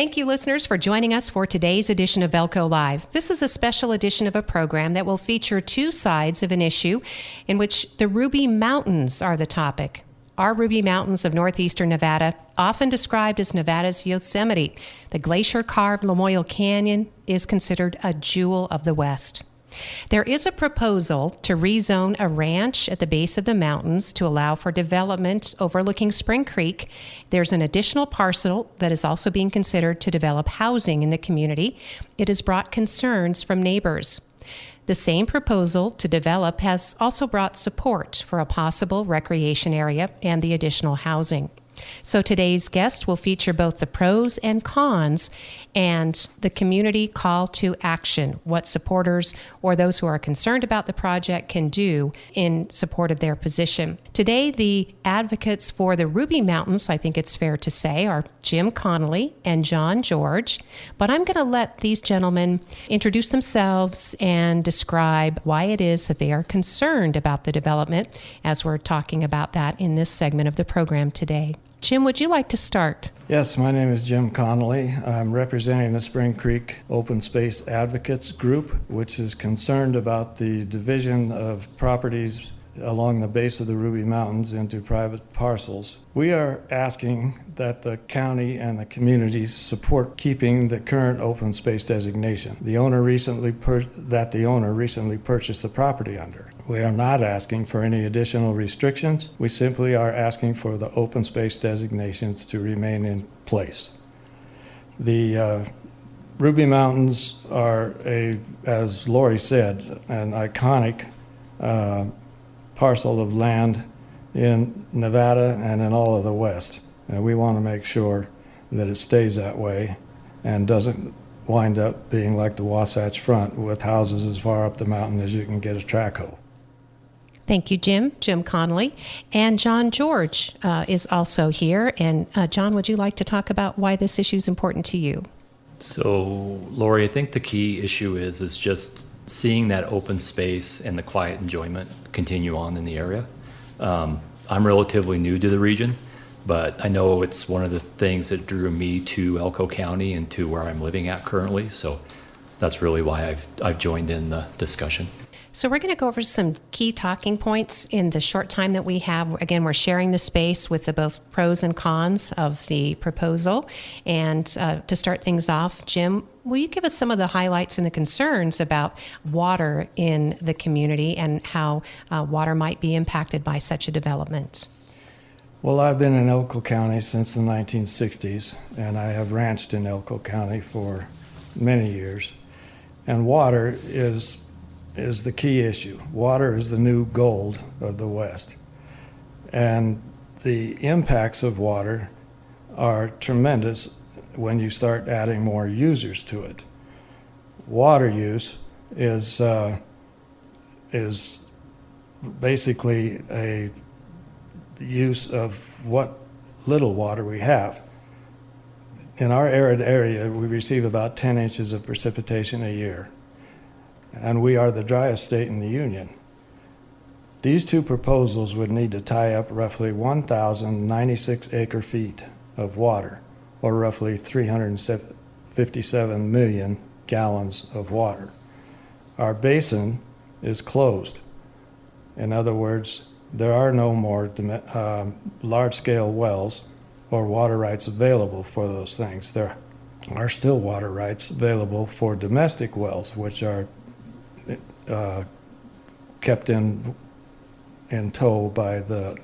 Thank you, listeners, for joining us for today's edition of Elko Live. This is a special edition of a program that will feature two sides of an issue in which the Ruby Mountains are the topic. Our Ruby Mountains of northeastern Nevada, often described as Nevada's Yosemite, the glacier-carved Lamoille Canyon is considered a jewel of the West. There is a proposal to rezone a ranch at the base of the mountains to allow for development overlooking Spring Creek. There's an additional parcel that is also being considered to develop housing in the community. It has brought concerns from neighbors. The same proposal to develop has also brought support for a possible recreation area and the additional housing. So today's guest will feature both the pros and cons and the community call to action, what supporters or those who are concerned about the project can do in support of their position. Today, the advocates for the Ruby Mountains, I think it's fair to say, are Jim Connolly and John George. But I'm going to let these gentlemen introduce themselves and describe why it is that they are concerned about the development as we're talking about that in this segment of the program today. Jim, would you like to start? Yes, my name is Jim Connolly. I'm representing the Spring Creek Open Space Advocates Group, which is concerned about the division of properties along the base of the Ruby Mountains into private parcels. We are asking that the county and the communities support keeping the current open space designation the owner recently purchased the property under. We are not asking for any additional restrictions. We simply are asking for the open space designations to remain in place. The Ruby Mountains are, as Lori said, an iconic parcel of land in Nevada and in all of the West. And we want to make sure that it stays that way and doesn't wind up being like the Wasatch Front with houses as far up the mountain as you can get a track hoe. Thank you, Jim Connolly. And John George is also here. And John, would you like to talk about why this issue is important to you? So, Lori, I think the key issue is just seeing that open space and the quiet enjoyment continue on in the area. I'm relatively new to the region, but I know it's one of the things that drew me to Elko County and to where I'm living at currently. So that's really why I've joined in the discussion. So we're going to go over some key talking points in the short time that we have. Again, we're sharing the space with the both pros and cons of the proposal. And to start things off, Jim, will you give us some of the highlights and the concerns about water in the community and how water might be impacted by such a development? Well, I've been in Elko County since the 1960s, and I have ranched in Elko County for many years. And water is the key issue. Water is the new gold of the West. And the impacts of water are tremendous when you start adding more users to it. Water use is basically a use of what little water we have. In our arid area, we receive about 10 inches of precipitation a year, and we are the driest state in the union. These two proposals would need to tie up roughly 1,096 acre feet of water, or roughly 357 million gallons of water. Our basin is closed. In other words, there are no more large-scale wells or water rights available for those things. There are still water rights available for domestic wells, which are kept in tow by the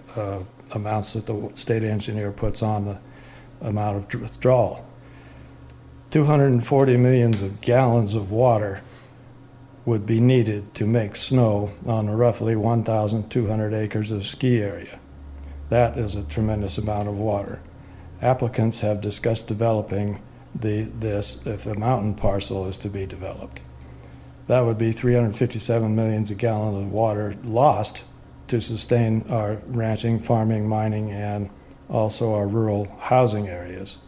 amounts that the state engineer puts on the amount of withdrawal. 240 million gallons of water would be needed to make snow on roughly 1,200 acres of ski area. That is a tremendous amount of water. Applicants have discussed developing this if a mountain parcel is to be developed. That would be 357 million gallons of water lost to sustain our ranching, farming, mining, and also our rural housing areas,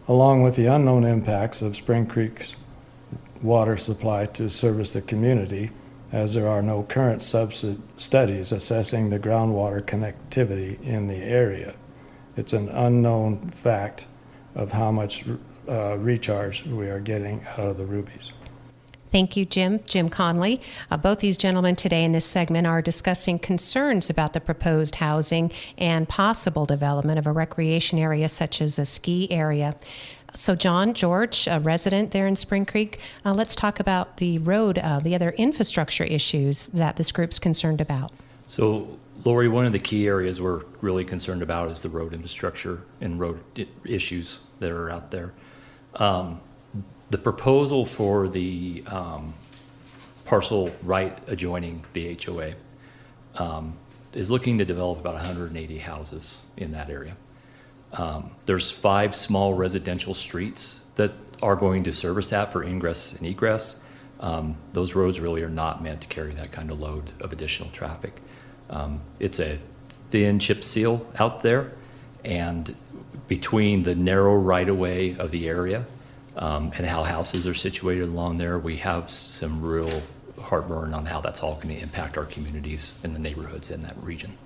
along with the unknown impacts of Spring Creek's water supply to service the community, as there are no current studies assessing the groundwater connectivity in the area. It's an unknown fact of how much recharge we are getting out of the rubies. Thank you, Jim Conley. Both these gentlemen today in this segment are discussing concerns about the proposed housing and possible development of a recreation area such as a ski area. So John, George, a resident there in Spring Creek, let's talk about the road, the other infrastructure issues that this group's concerned about. So, Lori, one of the key areas we're really concerned about is the road infrastructure and road issues that are out there. The proposal for the parcel right adjoining the HOA is looking to develop about 180 houses in that area. There's 5 small residential streets that are going to service that for ingress and egress. Those roads really are not meant to carry that kind of load of additional traffic. It's a thin chip seal out there, and between the narrow right-of-way of the area and how houses are situated along there, we have some real heartburn on how that's all going to impact our communities and the neighborhoods in that region.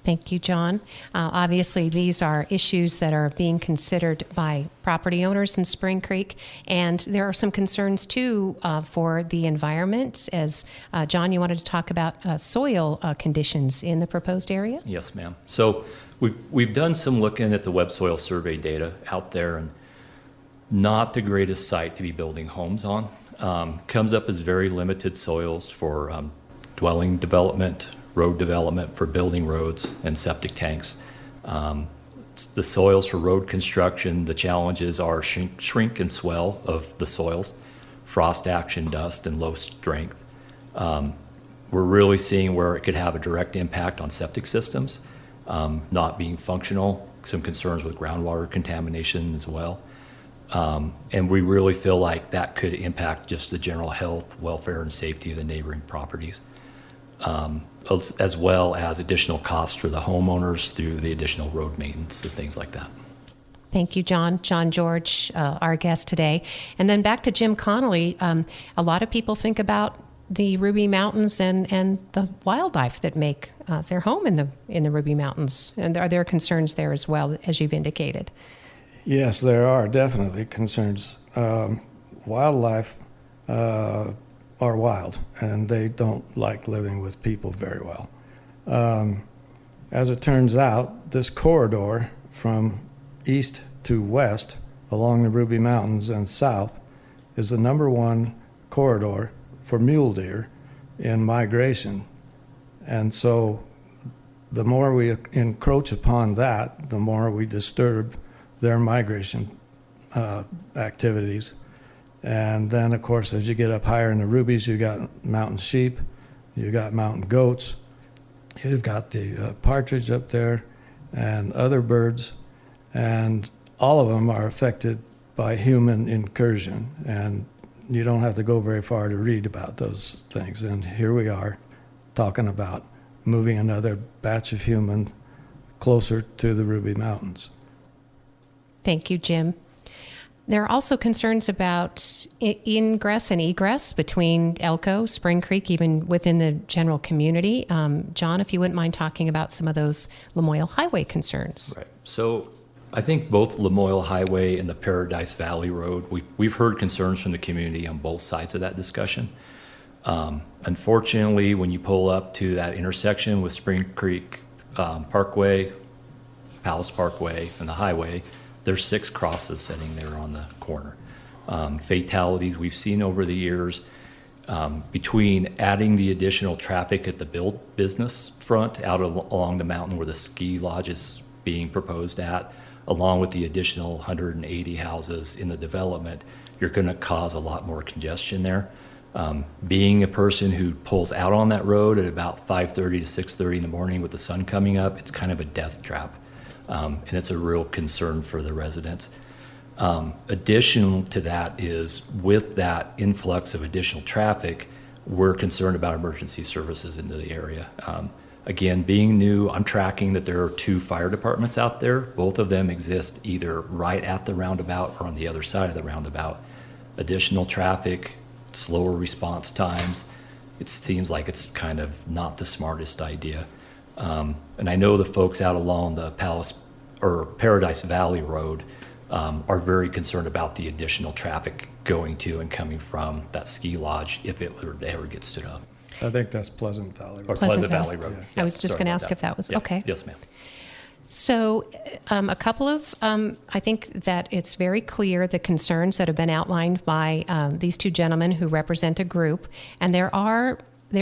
Thank you, John. Obviously, these are issues that are being considered by property owners in Spring Creek, and there are some concerns, too, for the environment. As John, you wanted to talk about soil conditions in the proposed area? Yes, ma'am. So we've done some looking at the web soil survey data out there, and not the greatest site to be building homes on. Comes up as very limited soils for dwelling development, road development for building roads and septic tanks. The soils for road construction, the challenges are shrink and swell of the soils, frost action, dust, and low strength. We're really seeing where it could have a direct impact on septic systems, not being functional, some concerns with groundwater contamination as well. And we really feel like that could impact just the general health, welfare, and safety of the neighboring properties. As well as additional costs for the homeowners through the additional road maintenance and things like that. Thank you, John. John George, our guest today. And then back to Jim Connolly. A lot of people think about the Ruby Mountains and the wildlife that make their home in the Ruby Mountains. And are there concerns there as well, as you've indicated? Yes, there are definitely concerns. Wildlife are wild, and they don't like living with people very well. As it turns out, this corridor from east to west along the Ruby Mountains and south is the #1 corridor for mule deer in migration. And so the more we encroach upon that, the more we disturb their migration activities. And then, of course, as you get up higher in the rubies, you got mountain sheep, you got mountain goats, you've got the partridge up there and other birds, and all of them are affected by human incursion. And you don't have to go very far to read about those things. And here we are talking about moving another batch of humans closer to the Ruby Mountains. Thank you, Jim. There are also concerns about ingress and egress between Elko, Spring Creek, even within the general community. John, if you wouldn't mind talking about some of those Lamoille Highway concerns. Right. So I think both Lamoille Highway and the Paradise Valley Road, we've heard concerns from the community on both sides of that discussion. Unfortunately, when you pull up to that intersection with Spring Creek Parkway, Palace Parkway, and the highway, there's 6 crosses sitting there on the corner. Fatalities we've seen over the years between adding the additional traffic at the business front out along the mountain where the ski lodge is being proposed at, along with the additional 180 houses in the development, you're going to cause a lot more congestion there. Being a person who pulls out on that road at about 5:30 to 6:30 in the morning with the sun coming up, it's kind of a death trap. And it's a real concern for the residents. Additional to that is with that influx of additional traffic, we're concerned about emergency services into the area. Again, being new, I'm tracking that there are 2 fire departments out there. Both of them exist either right at the roundabout or on the other side of the roundabout. Additional traffic, slower response times, it seems like it's kind of not the smartest idea. And I know the folks out along the Paradise Valley Road, are very concerned about the additional traffic going to and coming from that ski lodge if it were to ever get stood up. I think that's Pleasant Valley Or Road. Pleasant Valley Road. Yeah. Yeah, I was just sorry going to about ask if that was Yeah. okay. Yes, ma'am. So, a couple of, I think that it's very clear the concerns that have been outlined by these two gentlemen who represent a group, and there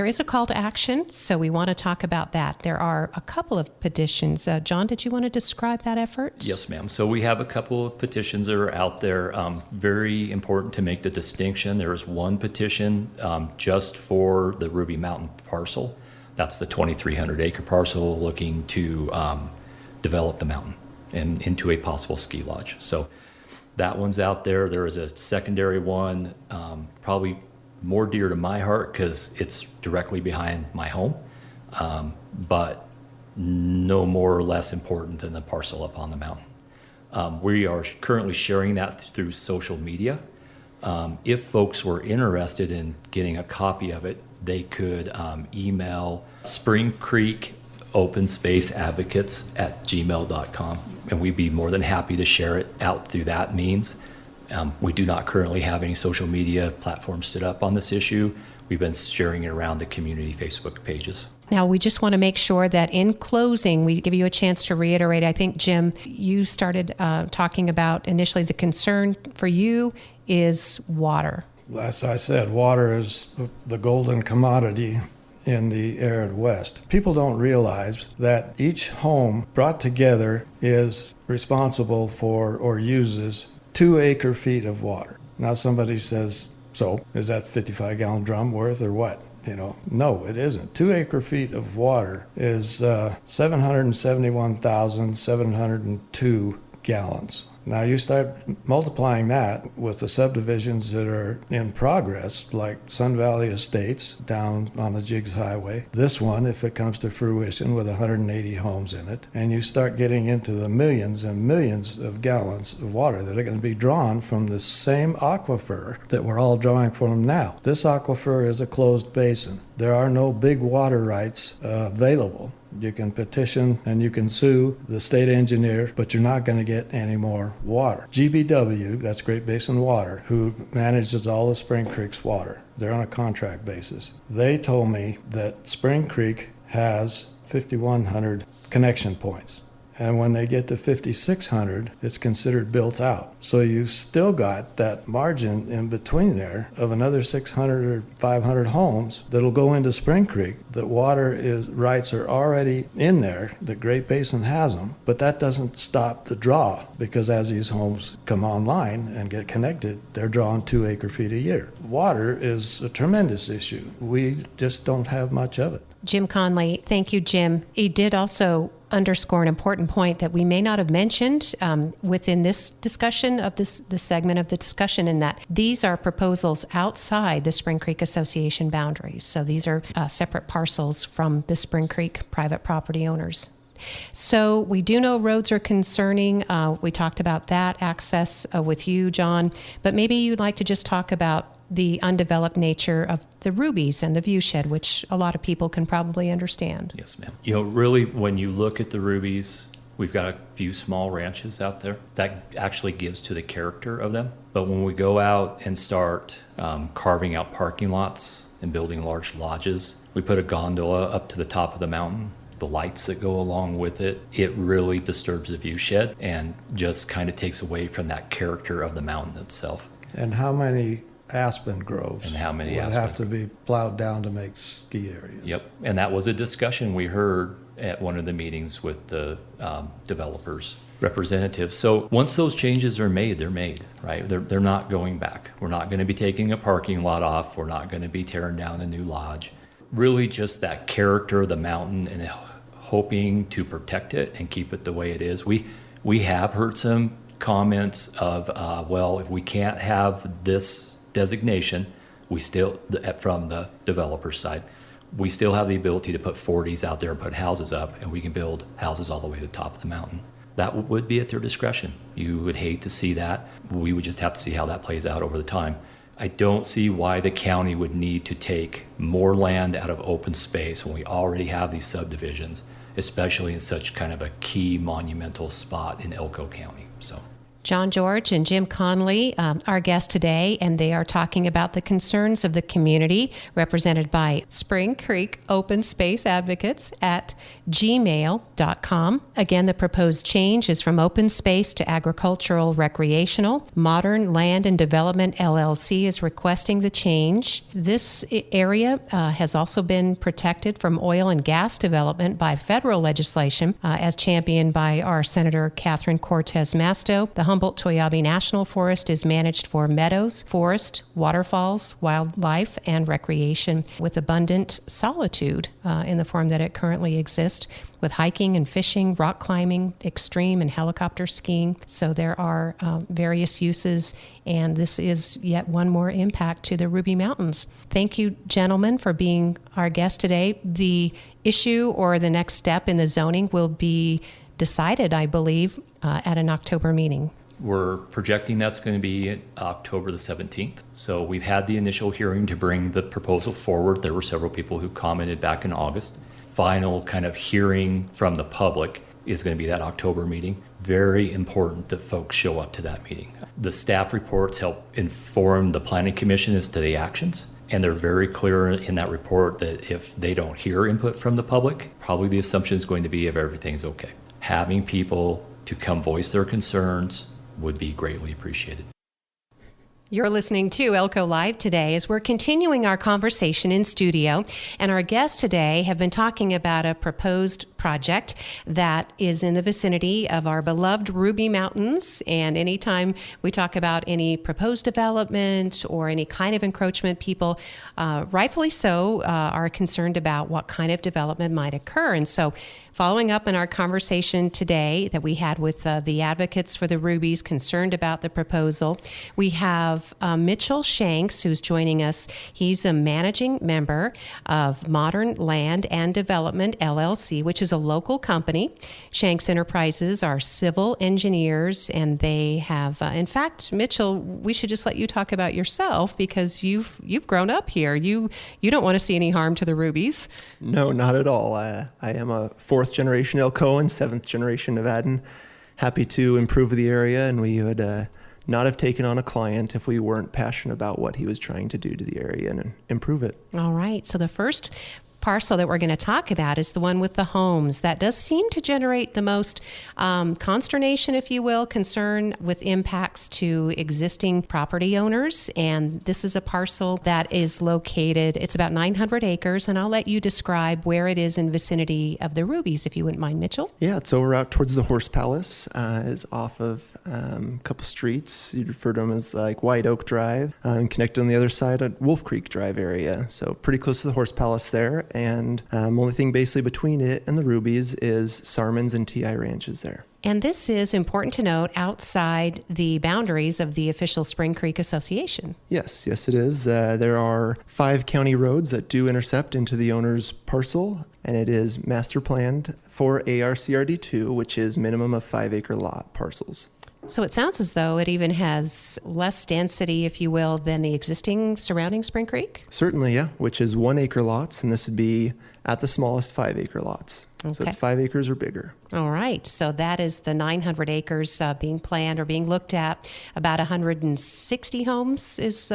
is a call to action, so we want to talk about that. There are a couple of petitions. John, did you want to describe that effort? Yes, ma'am. So we have a couple of petitions that are out there. Very important to make the distinction. There is one petition just for the Ruby Mountain parcel. That's the 2,300 acre parcel looking to develop the mountain and into a possible ski lodge. So that one's out there. There is a secondary one, probably more dear to my heart because it's directly behind my home, but no more or less important than the parcel up on the mountain. We are currently sharing that through social media. If folks were interested in getting a copy of it, they could email Spring Creek Open Space Advocates at gmail.com, and we'd be more than happy to share it out through that means. We do not currently have any social media platforms stood up on this issue. We've been sharing it around the community Facebook pages. Now, we just want to make sure that in closing, we give you a chance to reiterate. I think, Jim, you started talking about initially the concern for you is water. As I said, water is the golden commodity in the arid West. People don't realize that each home brought together is responsible for or uses 2 acre feet of water. Now somebody says, so is that 55 gallon drum worth or what? No, it isn't. 2 acre feet of water is 771,702 gallons. Now you start multiplying that with the subdivisions that are in progress, like Sun Valley Estates down on the Jigs Highway. This one, if it comes to fruition, with 180 homes in it, and you start getting into the millions and millions of gallons of water that are going to be drawn from the same aquifer that we're all drawing from now. This aquifer is a closed basin. There are no big water rights available. You can petition and you can sue the state engineer, but you're not going to get any more water. GBW, that's Great Basin Water, who manages all of Spring Creek's water, they're on a contract basis. They told me that Spring Creek has 5,100 connection points. And when they get to 5,600, it's considered built out. So you still got that margin in between there of another 600 or 500 homes that'll go into Spring Creek. The rights are already in there. The Great Basin has them, but that doesn't stop the draw because as these homes come online and get connected, they're drawing 2 acre feet a year. Water is a tremendous issue. We just don't have much of it. Jim Conley, thank you, Jim. He did also underscore an important point that we may not have mentioned within this discussion of this segment of the discussion, in that these are proposals outside the Spring Creek Association boundaries. So these are separate parcels from the Spring Creek private property owners. So we do know roads are concerning. We talked about that access with you, John, but maybe you'd like to just talk about the undeveloped nature of the Rubies and the viewshed, which a lot of people can probably understand. Yes, ma'am. Really, when you look at the Rubies, we've got a few small ranches out there. That actually gives to the character of them. But when we go out and start carving out parking lots and building large lodges, we put a gondola up to the top of the mountain, the lights that go along with it, it really disturbs the viewshed and just kind of takes away from that character of the mountain itself. And how many aspen groves And how many would aspen have to be plowed down to make ski areas? Yep, and that was a discussion we heard at one of the meetings with the developers representatives. So once those changes are made, they're made, right? They're not going back. We're not going to be taking a parking lot off. We're not going to be tearing down a new lodge. Really just that character of the mountain and hoping to protect it and keep it the way it is. We have heard some comments of, well, if we can't have this designation, we still, from the developer side, we still have the ability to put 40s out there and put houses up, and we can build houses all the way to the top of the mountain. That would be at their discretion. You would hate to see that. We would just have to see how that plays out over the time. I don't see why the county would need to take more land out of open space when we already have these subdivisions, especially in such kind of a key monumental spot in Elko County. So. John George and Jim Conley, our guests today, and they are talking about the concerns of the community, represented by Spring Creek Open Space Advocates at gmail.com. Again, the proposed change is from open space to agricultural recreational. Modern Land and Development LLC is requesting the change. This area has also been protected from oil and gas development by federal legislation, as championed by our Senator Catherine Cortez Masto. The Humboldt-Toyabe National Forest is managed for meadows, forest, waterfalls, wildlife, and recreation, with abundant solitude in the form that it currently exists, with hiking and fishing, rock climbing, extreme and helicopter skiing. So there are various uses, and this is yet one more impact to the Ruby Mountains. Thank you, gentlemen, for being our guest today. The issue or the next step in the zoning will be decided, I believe, at an October meeting. We're projecting that's going to be October the 17th. So we've had the initial hearing to bring the proposal forward. There were several people who commented back in August. Final kind of hearing from the public is going to be that October meeting. Very important that folks show up to that meeting. The staff reports help inform the Planning Commission as to the actions. And they're very clear in that report that if they don't hear input from the public, probably the assumption is going to be if everything's okay. Having people to come voice their concerns would be greatly appreciated. You're listening to Elko Live today as we're continuing our conversation in studio. And our guests today have been talking about a proposed project that is in the vicinity of our beloved Ruby Mountains. And anytime we talk about any proposed development or any kind of encroachment, people, rightfully so, are concerned about what kind of development might occur. And so following up in our conversation today that we had with the advocates for the Rubies concerned about the proposal, we have Mitchell Shanks, who's joining us. He's a managing member of Modern Land and Development LLC, which is a local company. Shanks Enterprises are civil engineers, and they have, in fact, Mitchell, we should just let you talk about yourself because you've grown up here. You don't want to see any harm to the Rubies. No, not at all. I am a fourth generation Elko and seventh generation Nevadan. Happy to improve the area, and we would not have taken on a client if we weren't passionate about what he was trying to do to the area and improve it. All right. So the first parcel that we're going to talk about is the one with the homes. That does seem to generate the most consternation, if you will, concern with impacts to existing property owners. And this is a parcel that is located, it's about 900 acres, and I'll let you describe where it is in vicinity of the Rubies, if you wouldn't mind, Mitchell. Yeah, it's over out towards the Horse Palace. Is off of a couple streets. You'd refer to them as like White Oak Drive, and connected on the other side at Wolf Creek Drive area. So pretty close to the Horse Palace there. And only thing basically between it and the Rubies is Sarmons and TI ranches there. And this is important to note outside the boundaries of the official Spring Creek Association. Yes, it is. There are 5 county roads that do intercept into the owner's parcel, and it is master planned for ARCRD2, which is minimum of 5-acre lot parcels. So it sounds as though it even has less density, if you will, than the existing surrounding Spring Creek? Certainly, yeah, which is 1-acre lots, and this would be at the smallest 5-acre lots. Okay. So it's 5 acres or bigger. All right. So that is the 900 acres being planned or being looked at. About 160 homes is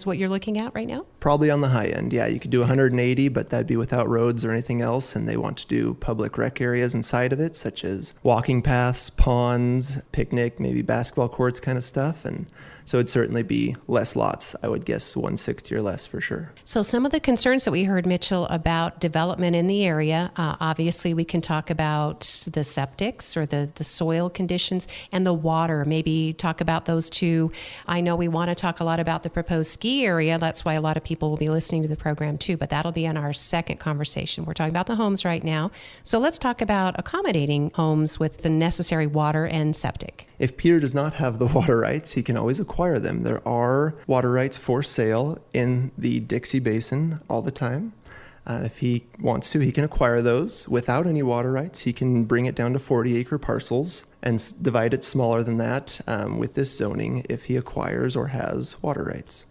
what you're looking at right now? Probably on the high end. Yeah, you could do 180, but that'd be without roads or anything else. And they want to do public rec areas inside of it, such as walking paths, ponds, picnic, maybe basketball courts kind of stuff. And so it'd certainly be less lots. I would guess 160 or less for sure. So some of the concerns that we heard, Mitchell, about development in the area, obviously we can talk about the septics or the soil conditions and the water. Maybe talk about those two. I know we want to talk a lot about the proposed ski area. That's why a lot of people will be listening to the program too, but that'll be in our second conversation. We're talking about the homes right now. So let's talk about accommodating homes with the necessary water and septic. If Peter does not have the water rights, he can always acquire them. There are water rights for sale in the Dixie Basin all the time. If he wants to, he can acquire those without any water rights. He can bring it down to 40-acre parcels and divide it smaller than that with this zoning if he acquires or has water rights.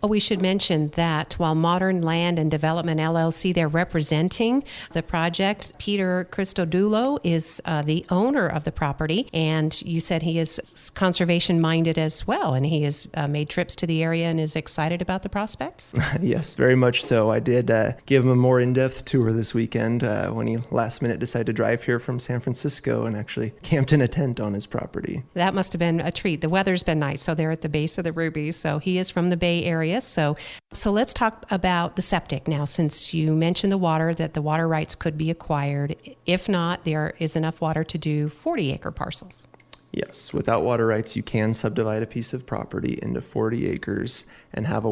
Oh, we should mention that while Modern Land and Development LLC, they're representing the project, Peter Christodoulou is the owner of the property, and you said he is conservation-minded as well, and he has made trips to the area and is excited about the prospects? Yes, very much so. I did give him a more in-depth tour this weekend when he last minute decided to drive here from San Francisco and actually camped in a tent on his property. That must have been a treat. The weather's been nice, so they're at the base of the Ruby, so he is from the Bay Area. So let's talk about the septic now, since you mentioned the water, that the water rights could be acquired. If not, there is enough water to do 40-acre parcels. Yes, without water rights, you can subdivide a piece of property into 40 acres and have a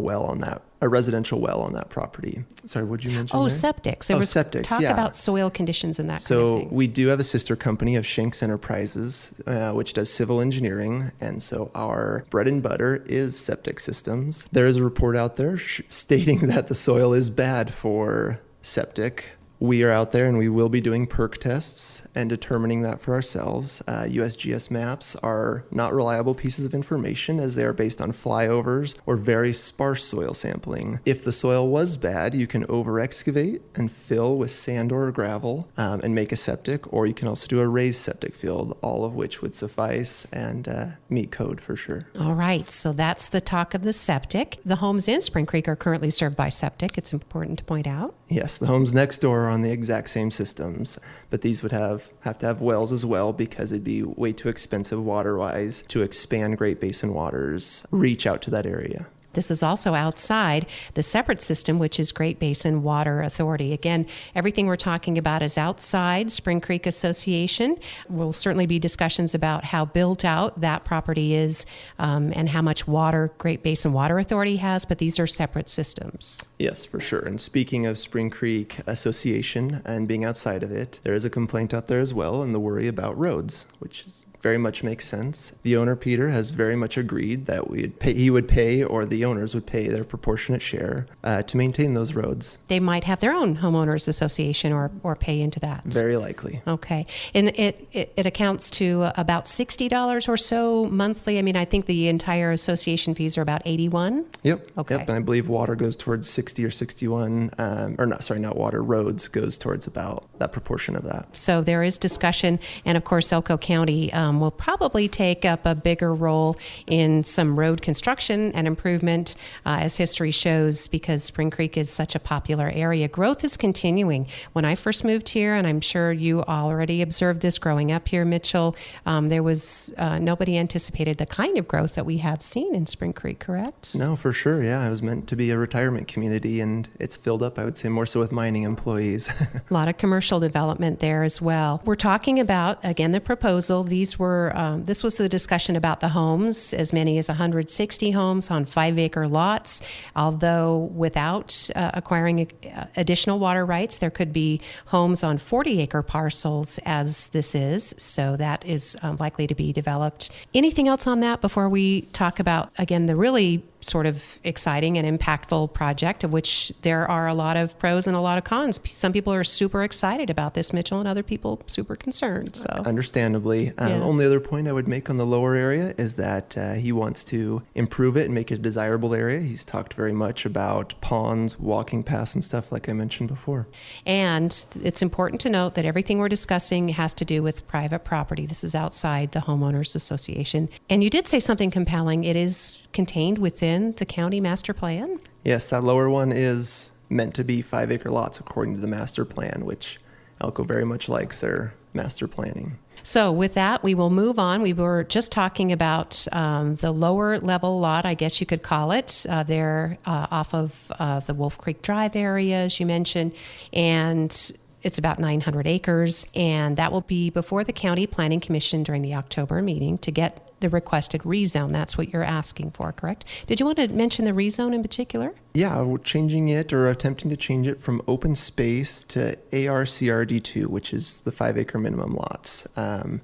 residential well on that property. Sorry, what did you mention there? Septics. There was septics, talk yeah. about soil conditions and that So kind of thing. we do have a sister company of Shanks Enterprises, which does civil engineering, and so our bread and butter is septic systems. There is a report out there stating that the soil is bad for septic. We are out there and we will be doing perk tests and determining that for ourselves. USGS maps are not reliable pieces of information as they are based on flyovers or very sparse soil sampling. If the soil was bad, you can over-excavate and fill with sand or gravel and make a septic, or you can also do a raised septic field, all of which would suffice and meet code for sure. All right, so that's the talk of the septic. The homes in Spring Creek are currently served by septic. It's important to point out. Yes, the homes next door are on the exact same systems, but these would have to have wells as well because it'd be way too expensive water-wise to expand Great Basin waters, reach out to that area. This is also outside the separate system, which is Great Basin Water Authority. Again, everything we're talking about is outside Spring Creek Association. Will certainly be discussions about how built out that property is and how much water Great Basin Water Authority has, but these are separate systems. Yes, for sure. And speaking of Spring Creek Association and being outside of it, there is a complaint out there as well and the worry about roads, which is very much makes sense. The owner, Peter, has very much agreed that he would pay, or the owners would pay their proportionate share to maintain those roads. They might have their own homeowners association or pay into that. Very likely. Okay. And it accounts to about $60 or so monthly. I mean, I think the entire association fees are about $81. Yep. Okay. Yep. And I believe water goes towards 60 or 61, not water, roads goes towards about that proportion of that. So there is discussion. And of course, Elko County will probably take up a bigger role in some road construction and improvement, as history shows, because Spring Creek is such a popular area. Growth is continuing. When I first moved here, and I'm sure you already observed this growing up here, Mitchell, there was nobody anticipated the kind of growth that we have seen in Spring Creek, correct? No, for sure. Yeah, it was meant to be a retirement community, and it's filled up, I would say, more so with mining employees. A lot of commercial development there as well. We're talking about, again, the proposal. This was the discussion about the homes, as many as 160 homes on 5-acre lots. Although without acquiring additional water rights, there could be homes on 40-acre parcels as this is. So that is likely to be developed. Anything else on that before we talk about, again, the really sort of exciting and impactful project, of which there are a lot of pros and a lot of cons. Some people are super excited about this, Mitchell, and other people super concerned. So understandably. Only other point I would make on the lower area is that he wants to improve it and make it a desirable area. He's talked very much about ponds, walking paths, and stuff like I mentioned before. And it's important to note that everything we're discussing has to do with private property. This is outside the homeowners association. And you did say something compelling. It is contained within the county master plan? Yes, that lower one is meant to be 5-acre lots according to the master plan, which Elko very much likes their master planning. So with that, we will move on. We were just talking about the lower level lot, I guess you could call it. They're off of the Wolf Creek Drive area, as you mentioned, and it's about 900 acres, and that will be before the County Planning Commission during the October meeting to get the requested rezone. That's what you're asking for, correct? Did you want to mention the rezone in particular? Yeah, we're changing it or attempting to change it from open space to ARCRD2, which is the 5-acre minimum lots. And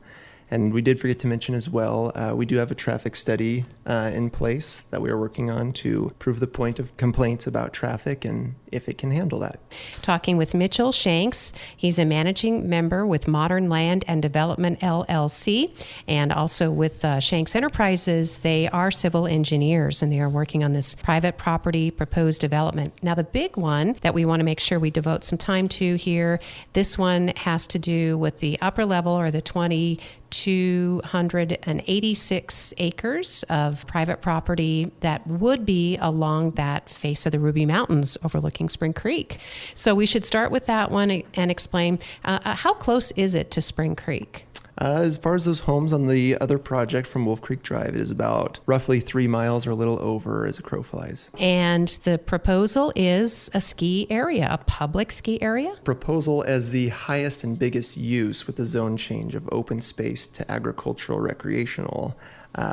And we did forget to mention as well, we do have a traffic study in place that we are working on to prove the point of complaints about traffic and if it can handle that. Talking with Mitchell Shanks. He's a managing member with Modern Land and Development LLC, and also with Shanks Enterprises. They are civil engineers, and they are working on this private property proposed development. Now, the big one that we want to make sure we devote some time to here, this one has to do with the upper level, or the 286 acres of private property that would be along that face of the Ruby Mountains overlooking Spring Creek. So we should start with that one and explain how close is it to Spring Creek? As far as those homes on the other project from Wolf Creek Drive, it is about roughly 3 miles or a little over as a crow flies. And the proposal is a ski area, a public ski area? Proposal as the highest and biggest use with the zone change of open space to agricultural recreational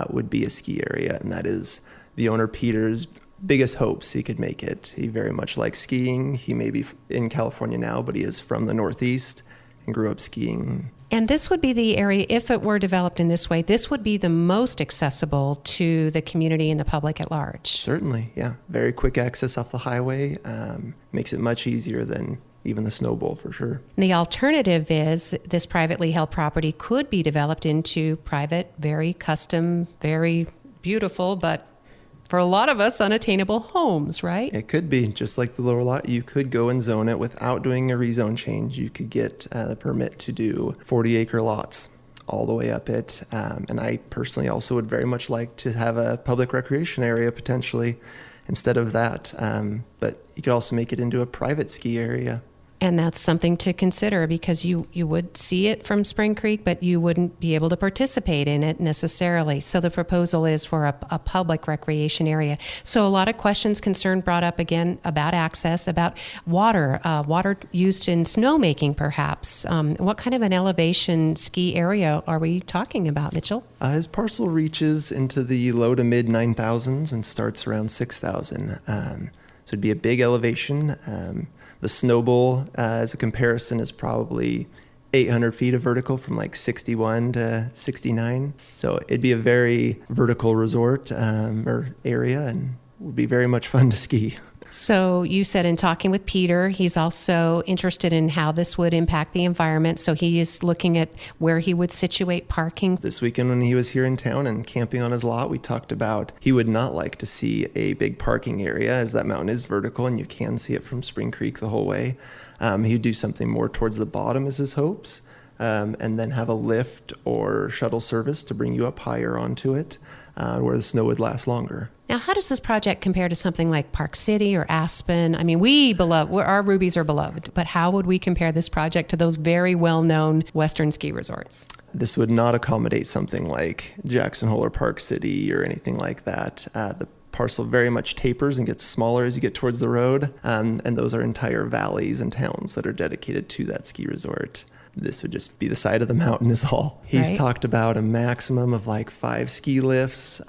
would be a ski area, and that is the owner Peter's biggest hopes he could make it. He very much likes skiing. He may be in California now, but he is from the Northeast and grew up skiing. And this would be the area, if it were developed in this way, this would be the most accessible to the community and the public at large. Certainly, yeah. Very quick access off the highway. Makes it much easier than even the Snow Bowl for sure. The alternative is this privately held property could be developed into private, very custom, very beautiful, but for a lot of us, unattainable homes, right? It could be, just like the lower lot. You could go and zone it without doing a rezone change. You could get the permit to do 40-acre lots all the way up it. And I personally also would very much like to have a public recreation area potentially instead of that. But you could also make it into a private ski area. And that's something to consider, because you would see it from Spring Creek, but you wouldn't be able to participate in it necessarily. So the proposal is for a public recreation area. So a lot of questions, concern brought up again about access, about water, water used in snowmaking perhaps. What kind of an elevation ski area are we talking about, Mitchell? His parcel reaches into the low to mid 9,000s and starts around 6,000. So it'd be a big elevation. The Snow Bowl, as a comparison, is probably 800 feet of vertical from like 61 to 69. So it'd be a very vertical resort or area, and would be very much fun to ski. So you said in talking with Peter, he's also interested in how this would impact the environment. So he is looking at where he would situate parking. This weekend when he was here in town and camping on his lot, we talked about he would not like to see a big parking area, as that mountain is vertical and you can see it from Spring Creek the whole way. He'd do something more towards the bottom as his hopes, and then have a lift or shuttle service to bring you up higher onto it, where the snow would last longer. Now, how does this project compare to something like Park City or Aspen? I mean, our Rubies are beloved, but how would we compare this project to those very well-known Western ski resorts? This would not accommodate something like Jackson Hole or Park City or anything like that. The parcel very much tapers and gets smaller as you get towards the road, and those are entire valleys and towns that are dedicated to that ski resort. This would just be the side of the mountain is all. He's talked about a maximum of like 5 ski lifts.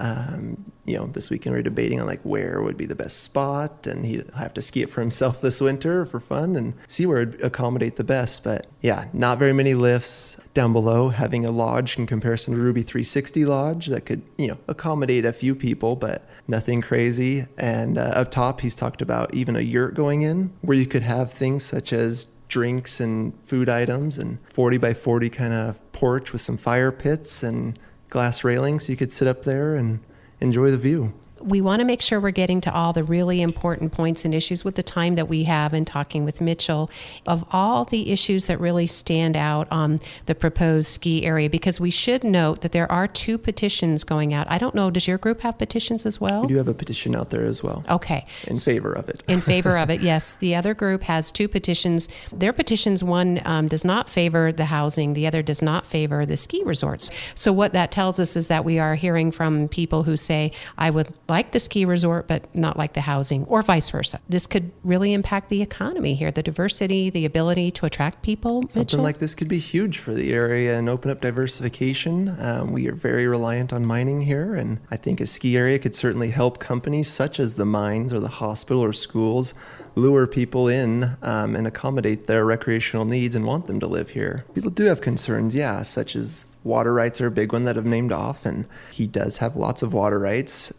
This weekend we're debating on like where would be the best spot, and he'd have to ski it for himself this winter for fun and see where it'd accommodate the best. But yeah, not very many lifts. Down below, having a lodge in comparison to Ruby 360 Lodge that could, accommodate a few people, but nothing crazy. And up top, he's talked about even a yurt going in where you could have things such as drinks and food items, and 40 by 40 kind of porch with some fire pits and glass railings. So you could sit up there and enjoy the view. We want to make sure we're getting to all the really important points and issues with the time that we have in talking with Mitchell, of all the issues that really stand out on the proposed ski area, because we should note that there are 2 petitions going out. I don't know, does your group have petitions as well? We do have a petition out there as well. Okay. In favor of it. In favor of it, yes. The other group has 2 petitions. Their petitions, one does not favor the housing, the other does not favor the ski resorts. So what that tells us is that we are hearing from people who say, I would like the ski resort, but not like the housing, or vice versa. This could really impact the economy here, the diversity, the ability to attract people. Something Mitchell? like this could be huge for the area and open up diversification. We are very reliant on mining here, and I think a ski area could certainly help companies such as the mines or the hospital or schools lure people in and accommodate their recreational needs and want them to live here. People do have concerns, such as Water rights are a big one that I've named off, and he does have lots of water rights.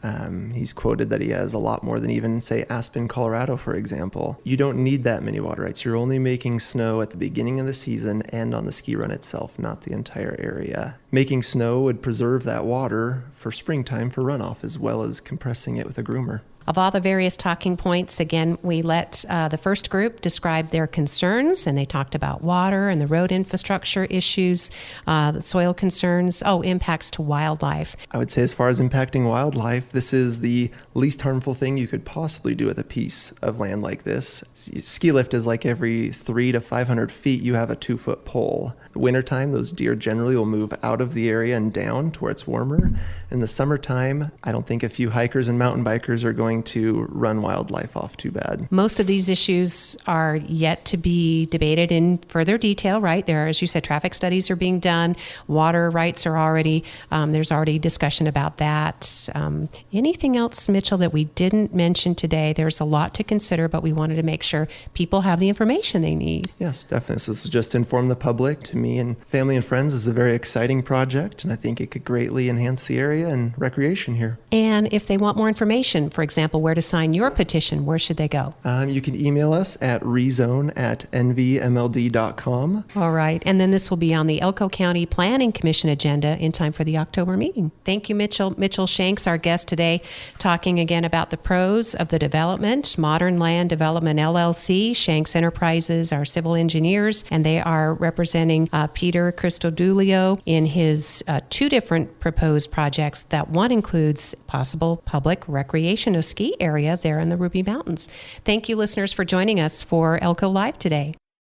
He's quoted that he has a lot more than even, say, Aspen, Colorado, for example. You don't need that many water rights. You're only making snow at the beginning of the season and on the ski run itself, not the entire area. Making snow would preserve that water for springtime for runoff, as well as compressing it with a groomer. Of all the various talking points, again, we let the first group describe their concerns, and they talked about water and the road infrastructure issues, the soil concerns, impacts to wildlife. I would say as far as impacting wildlife, this is the least harmful thing you could possibly do with a piece of land like this. Ski lift is like every 300 to 500 feet, you have a 2-foot pole. The wintertime, those deer generally will move out of the area and down to where it's warmer. In the summertime, I don't think a few hikers and mountain bikers are going to run wildlife off too bad. Most of these issues are yet to be debated in further detail, right? There, as you said, traffic studies are being done. Water rights are already, there's already discussion about that. Anything else, Mitchell, that we didn't mention today? There's a lot to consider, but we wanted to make sure people have the information they need. Yes, definitely. So this is just to inform the public. To me and family and friends, this is a very exciting project, and I think it could greatly enhance the area and recreation here. And if they want more information, for example, where to sign your petition, where should they go? You can email us at rezone@nvmld.com. All right. And then this will be on the Elko County Planning Commission agenda in time for the October meeting. Thank you, Mitchell. Mitchell Shanks, our guest today, talking again about the pros of the development. Modern Land Development LLC, Shanks Enterprises, our civil engineers, and they are representing Peter Christodoulio in his 2 different proposed projects. That one includes possible public recreation of ski area there in the Ruby Mountains. Thank you, listeners, for joining us for Elko Live today.